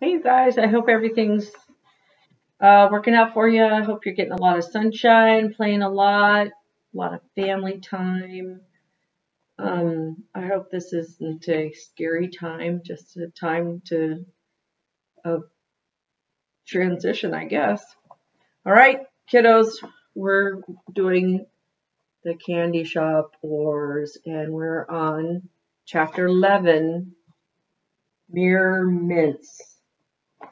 Hey, you guys, I hope everything's working out for you. I hope you're getting a lot of sunshine, playing a lot of family time. I hope this isn't a scary time, just a time to of transition, I guess. All right, kiddos, we're doing the Candy Shop Wars, and we're on chapter 11, Mirror Mints.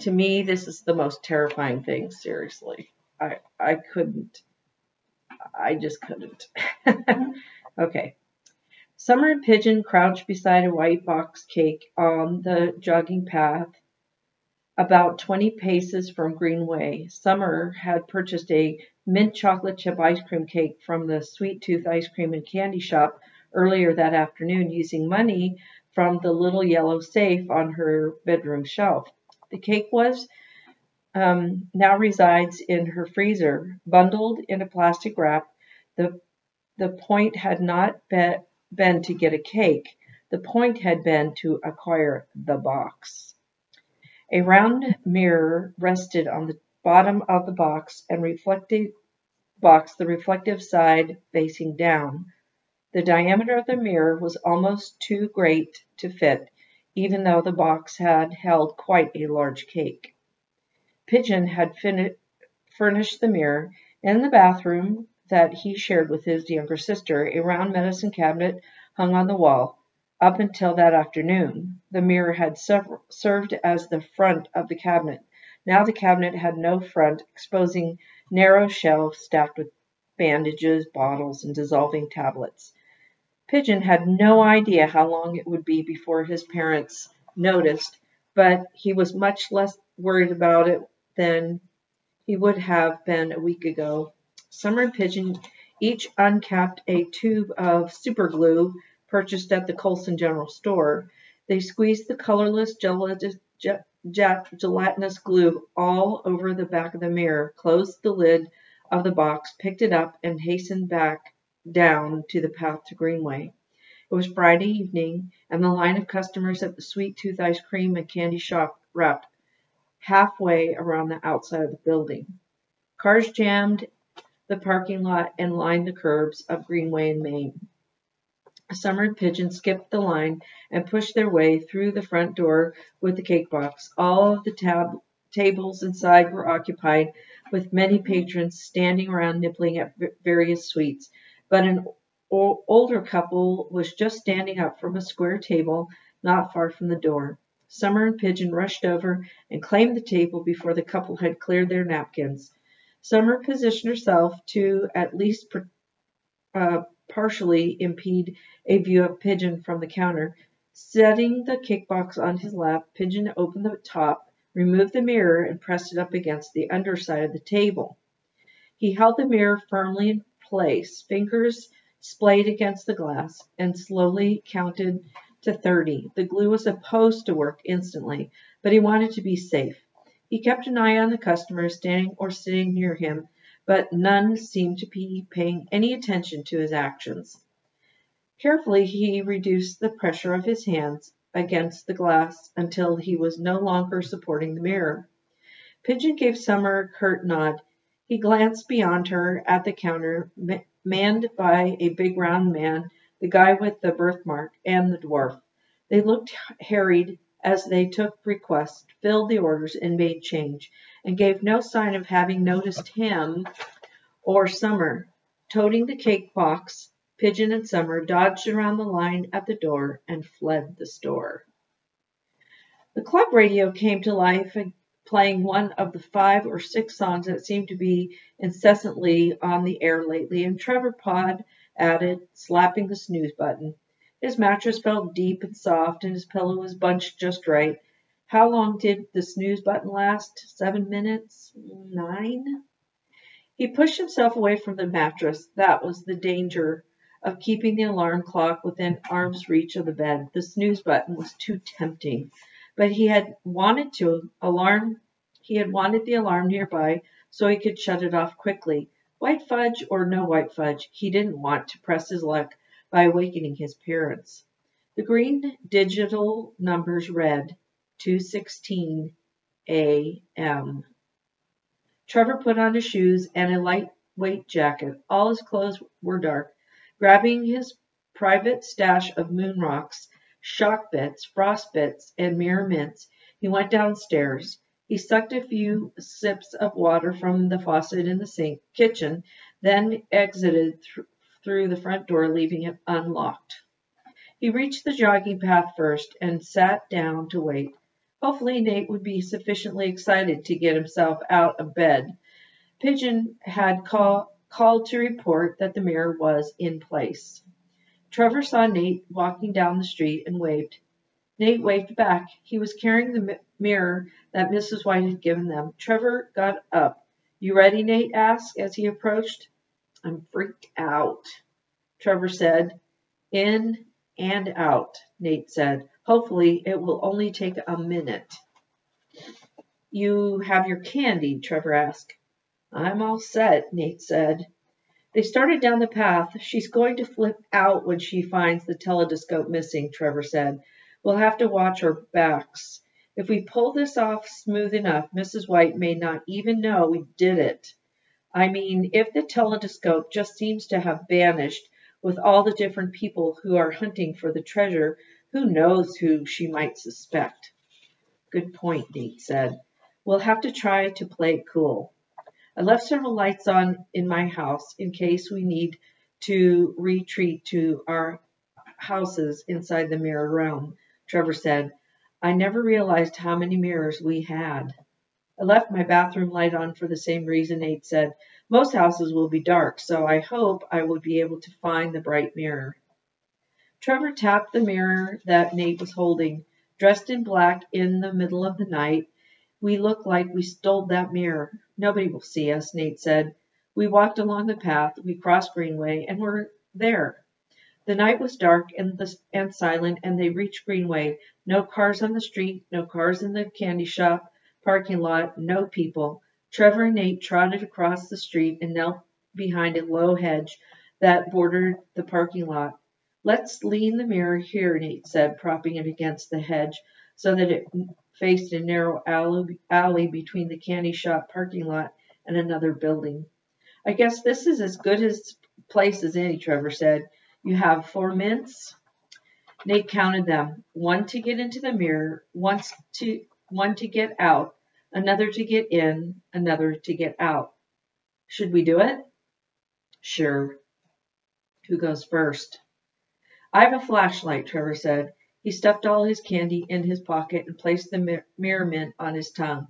To me, this is the most terrifying thing, seriously. I couldn't. I just couldn't. Okay. Summer and Pigeon crouched beside a white box cake on the jogging path about 20 paces from Greenway. Summer had purchased a mint chocolate chip ice cream cake from the Sweet Tooth ice cream and candy shop earlier that afternoon using money from the little yellow safe on her bedroom shelf. The cake was now resides in her freezer, bundled in a plastic wrap. The, the point had not been to get a cake. The point had been to acquire the box. A round mirror rested on the bottom of the box and the reflective side facing down. The diameter of the mirror was almost too great to fit, even though the box had held quite a large cake. Pigeon had furnished the mirror. In the bathroom that he shared with his younger sister, a round medicine cabinet hung on the wall. Up until that afternoon, the mirror had served as the front of the cabinet. Now the cabinet had no front, exposing narrow shelves stacked with bandages, bottles, and dissolving tablets. Pigeon had no idea how long it would be before his parents noticed, but he was much less worried about it than he would have been a week ago. Summer and Pigeon each uncapped a tube of superglue purchased at the Colson General Store. They squeezed the colorless gelatinous glue all over the back of the mirror, closed the lid of the box, picked it up, and hastened back down to the path to Greenway. It was Friday evening, and the line of customers at the Sweet Tooth ice cream and candy shop wrapped halfway around the outside of the building. Cars jammed the parking lot and lined the curbs of Greenway and Main. Summer and Pigeon skipped the line and pushed their way through the front door with the cake box. All of the tables inside were occupied, with many patrons standing around nibbling at various sweets, but an older couple was just standing up from a square table not far from the door. Summer and Pigeon rushed over and claimed the table before the couple had cleared their napkins. Summer positioned herself to at least partially impede a view of Pigeon from the counter. Setting the cake box on his lap, Pigeon opened the top, removed the mirror, and pressed it up against the underside of the table. He held the mirror firmly in place, fingers splayed against the glass, and slowly counted to 30. The glue was supposed to work instantly, but he wanted to be safe. He kept an eye on the customers standing or sitting near him, but none seemed to be paying any attention to his actions. Carefully, he reduced the pressure of his hands against the glass until he was no longer supporting the mirror. Pigeon gave Summer a curt nod. He glanced beyond her at the counter, manned by a big round man, the guy with the birthmark, and the dwarf. They looked harried as they took requests, filled the orders, and made change, and gave no sign of having noticed him or Summer. Toting the cake box, Pigeon and Summer dodged around the line at the door and fled the store. The club radio came to life, playing one of the 5 or 6 songs that seemed to be incessantly on the air lately, and Trevor pawed at it, slapping the snooze button. His mattress felt deep and soft, and his pillow was bunched just right. How long did the snooze button last? 7 minutes? 9? He pushed himself away from the mattress. That was the danger of keeping the alarm clock within arm's reach of the bed. The snooze button was too tempting, but he had wanted the alarm nearby so he could shut it off quickly. White fudge or no white fudge, he didn't want to press his luck by awakening his parents. The green digital numbers read 216 a.m. Trevor put on his shoes and a lightweight jacket. All his clothes were dark. Grabbing his private stash of moon rocks, shock bits, frost bits, and mirror mints, he went downstairs. He sucked a few sips of water from the faucet in the kitchen, then exited through the front door, leaving it unlocked. He reached the jogging path first and sat down to wait. Hopefully Nate would be sufficiently excited to get himself out of bed. Pigeon had called to report that the mirror was in place. Trevor saw Nate walking down the street and waved. Nate waved back. He was carrying the mirror that Mrs. White had given them. Trevor got up. "You ready?" Nate asked as he approached. "I'm freaked out," Trevor said. "In and out," Nate said. "Hopefully it will only take a minute." "You have your candy?" Trevor asked. "I'm all set," Nate said. They started down the path. "She's going to flip out when she finds the telescope missing," Trevor said. "We'll have to watch our backs. If we pull this off smooth enough, Mrs. White may not even know we did it. I mean, if the telescope just seems to have vanished with all the different people who are hunting for the treasure, who knows who she might suspect?" "Good point," Nate said. "We'll have to try to play it cool. I left several lights on in my house in case we need to retreat to our houses inside the mirror realm," Trevor said. "I never realized how many mirrors we had." "I left my bathroom light on for the same reason," Nate said. "Most houses will be dark, so I hope I will be able to find the bright mirror." Trevor tapped the mirror that Nate was holding. "Dressed in black in the middle of the night, we look like we stole that mirror. Nobody will see us," Nate said. "We walked along the path, we crossed Greenway, and we're there." The night was dark and silent, and they reached Greenway. No cars on the street, no cars in the candy shop parking lot, no people. Trevor and Nate trotted across the street and knelt behind a low hedge that bordered the parking lot. "Let's lean the mirror here," Nate said, propping it against the hedge so that it faced a narrow alley between the candy shop parking lot and another building. "I guess this is as good a place as any," Trevor said. "You have 4 mints?" Nate counted them. 1 to get into the mirror, one to get out, another to get in, another to get out. "Should we do it?" "Sure." "Who goes first?" "I have a flashlight," Trevor said. He stuffed all his candy in his pocket and placed the mirror mint on his tongue.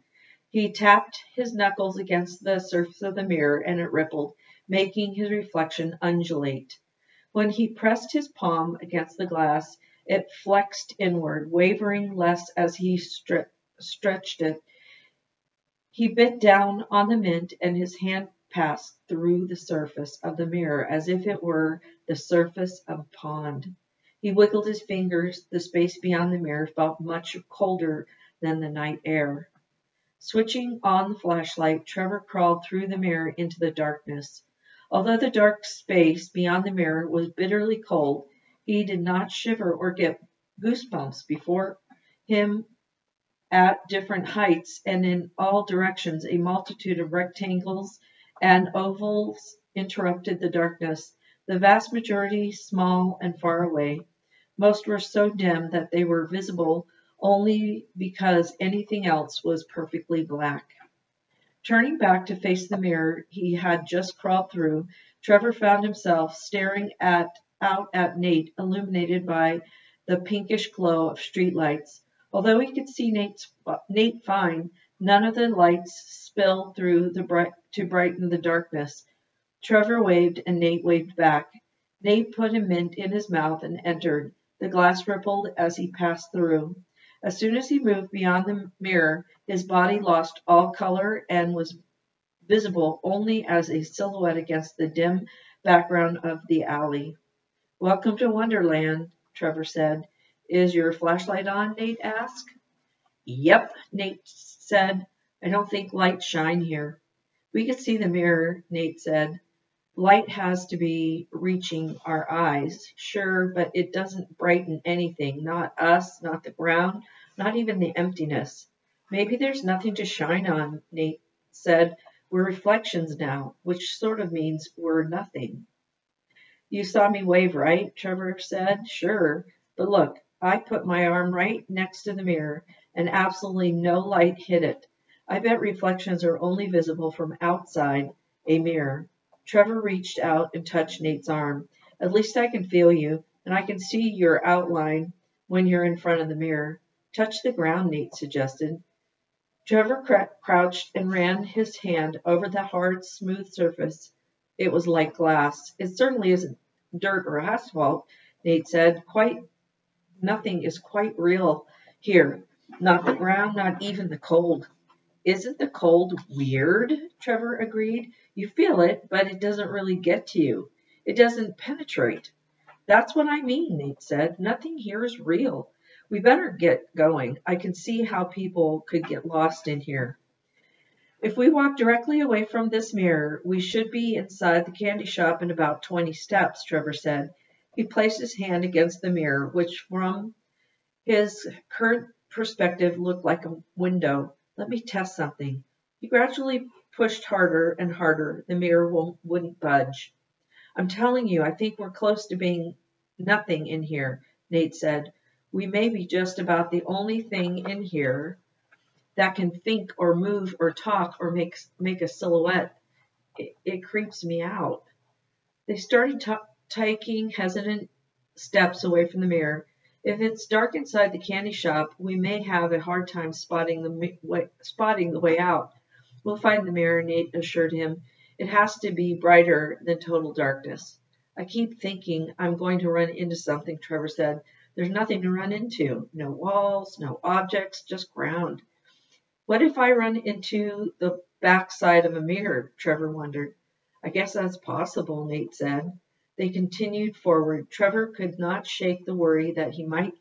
He tapped his knuckles against the surface of the mirror, and it rippled, making his reflection undulate. When he pressed his palm against the glass, it flexed inward, wavering less as he stretched it. He bit down on the mint, and his hand passed through the surface of the mirror as if it were the surface of a pond. He wiggled his fingers. The space beyond the mirror felt much colder than the night air. Switching on the flashlight, Trevor crawled through the mirror into the darkness. Although the dark space beyond the mirror was bitterly cold, he did not shiver or get goosebumps. Before him, at different heights and in all directions, a multitude of rectangles and ovals interrupted the darkness, the vast majority small and far away. Most were so dim that they were visible only because anything else was perfectly black. Turning back to face the mirror he had just crawled through, Trevor found himself staring out at Nate, illuminated by the pinkish glow of streetlights. Although he could see Nate fine, none of the lights spilled through to brighten the darkness. Trevor waved, and Nate waved back. Nate put a mint in his mouth and entered. The glass rippled as he passed through. As soon as he moved beyond the mirror, his body lost all color and was visible only as a silhouette against the dim background of the alley. "Welcome to Wonderland," Trevor said. "Is your flashlight on?" Nate asked. "Yep," Nate said. "I don't think lights shine here." "We could see the mirror," Nate said. "Light has to be reaching our eyes." "Sure, but it doesn't brighten anything. Not us, not the ground, not even the emptiness." Maybe there's nothing to shine on, Nate said. We're reflections now, which sort of means we're nothing. You saw me wave, right? Trevor said. Sure. But look, I put my arm right next to the mirror, and absolutely no light hit it. I bet reflections are only visible from outside a mirror. Trevor reached out and touched Nate's arm. At least I can feel you, and I can see your outline when you're in front of the mirror. Touch the ground, Nate suggested. Trevor crouched and ran his hand over the hard, smooth surface. It was like glass. It certainly isn't dirt or asphalt, Nate said. Nothing is quite real here. Not the ground, not even the cold. Isn't the cold weird? Trevor agreed. You feel it, but it doesn't really get to you. It doesn't penetrate. That's what I mean, Nate said. Nothing here is real. We better get going. I can see how people could get lost in here. If we walk directly away from this mirror, we should be inside the candy shop in about 20 steps, Trevor said. He placed his hand against the mirror, which from his current perspective looked like a window. Let me test something. He gradually pushed harder and harder. The mirror wouldn't budge. I'm telling you, I think we're close to being nothing in here, Nate said. We may be just about the only thing in here that can think or move or talk or make a silhouette. It creeps me out. They started taking hesitant steps away from the mirror. If it's dark inside the candy shop, we may have a hard time spotting the way out. We'll find the mirror, Nate assured him. It has to be brighter than total darkness. I keep thinking I'm going to run into something, Trevor said. There's nothing to run into. No walls, no objects, just ground. What if I run into the backside of a mirror? Trevor wondered. I guess that's possible, Nate said. They continued forward. Trevor could not shake the worry that he might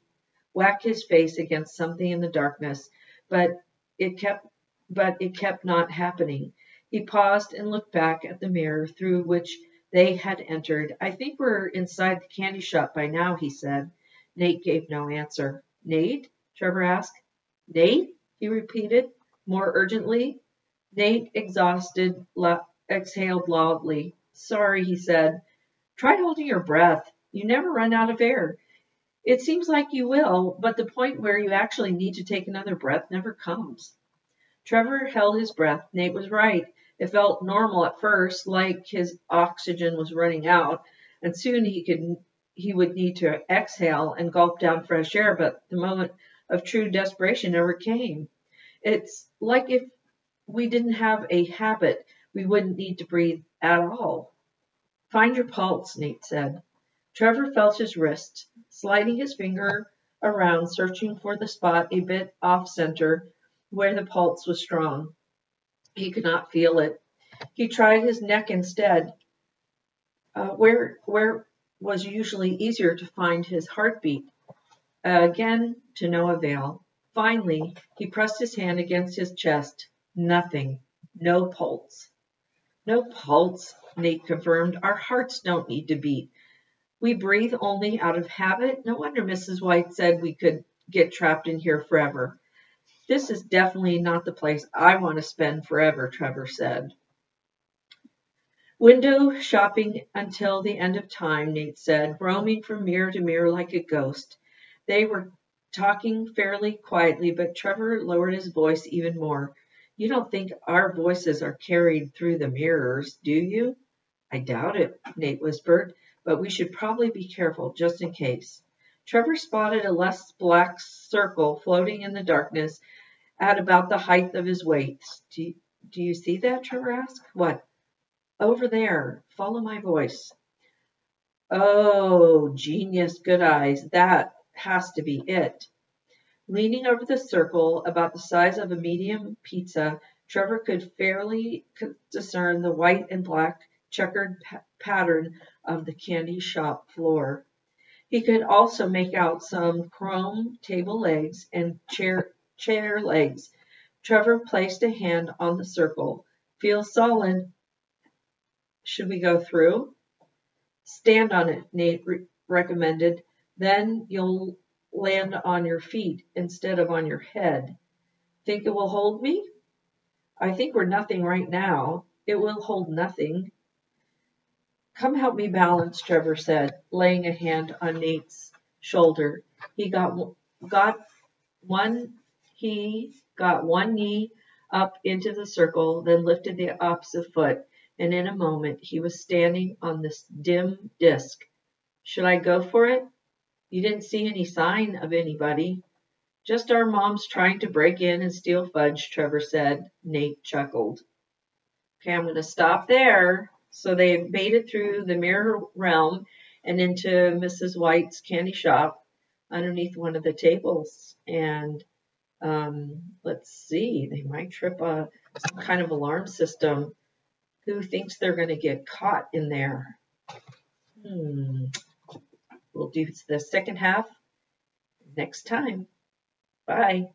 whack his face against something in the darkness, but it kept not happening. He paused and looked back at the mirror through which they had entered. I think we're inside the candy shop by now, he said. Nate gave no answer. Nate? Trevor asked. Nate? He repeated, more urgently. Nate, exhausted, exhaled loudly. Sorry, he said. Try holding your breath. You never run out of air. It seems like you will, but the point where you actually need to take another breath never comes. Trevor held his breath. Nate was right. It felt normal at first, like his oxygen was running out, and soon he would need to exhale and gulp down fresh air, but the moment of true desperation never came. It's like if we didn't have a habit, we wouldn't need to breathe at all. Find your pulse, Nate said. Trevor felt his wrist, sliding his finger around, searching for the spot a bit off-center where the pulse was strong. He could not feel it. He tried his neck instead, where was usually easier to find his heartbeat. Again, to no avail. Finally, he pressed his hand against his chest. Nothing. No pulse. No pulse, Nate confirmed. Our hearts don't need to beat. We breathe only out of habit. No wonder Mrs. White said we could get trapped in here forever. This is definitely not the place I want to spend forever, Trevor said. Window shopping until the end of time, Nate said, roaming from mirror to mirror like a ghost. They were talking fairly quietly, but Trevor lowered his voice even more. You don't think our voices are carried through the mirrors, do you? I doubt it, Nate whispered, but we should probably be careful just in case. Trevor spotted a less black circle floating in the darkness at about the height of his waist. Do you see that? Trevor asked. What? Over there. Follow my voice. Oh, genius, good eyes. That has to be it. Leaning over the circle, about the size of a medium pizza, Trevor could fairly discern the white and black checkered pattern of the candy shop floor. He could also make out some chrome table legs and chair legs. Trevor placed a hand on the circle. Feels solid. Should we go through? Stand on it, Nate recommended. Then you'll land on your feet instead of on your head. Think it will hold me? I think we're nothing right now. It will hold nothing. Come help me balance, Trevor said, laying a hand on Nate's shoulder. He got one he got one knee up into the circle, then lifted the opposite foot, and in a moment he was standing on this dim disk. Should I go for it? You didn't see any sign of anybody. Just our moms trying to break in and steal fudge, Trevor said. Nate chuckled. Okay, I'm going to stop there. So they made it through the mirror realm and into Mrs. White's candy shop underneath one of the tables. And let's see, they might trip some kind of alarm system. Who thinks they're going to get caught in there? We'll do the second half next time. Bye.